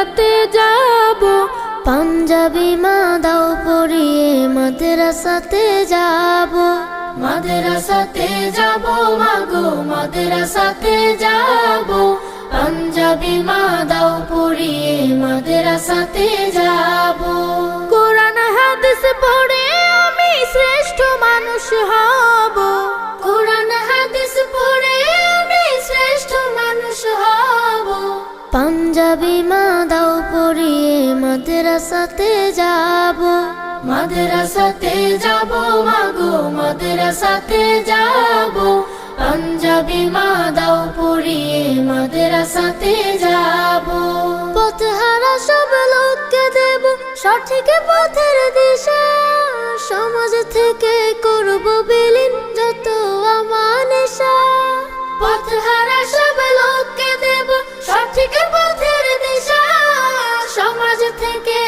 মাদ্রাসাতে যাব, পাঞ্জাবি মা দাও পরিয়ে মাদ্রাসাতে যাব। মাদ্রাসাতে যাব মাগো মাদ্রাসাতে যাব, পাঞ্জাবি মা দাও পরিয়ে মাদ্রাসাতে যাব। কোরআন হাদিস পড়ে আমি শ্রেষ্ঠ মানুষ হব, কোরআন হাদিস পড়ে আমি শ্রেষ্ঠ মানুষ হব। পাঞ্জাবি মা দাও পরিয়ে মাদ্রাসাতে যাব। মাদ্রাসাতে যাব মাগো মাদ্রাসাতে যাব, পাঞ্জাবি মা দাও পরিয়ে মাদ্রাসাতে যাব। পথহারা সব লোককে দেব সঠিক পথের দিশা, সমাজ থেকে করব বিলীন যত আমানিশা। পথহারা সব লোককে দেব সঠিক পথের দিশা, সমাজ থেকে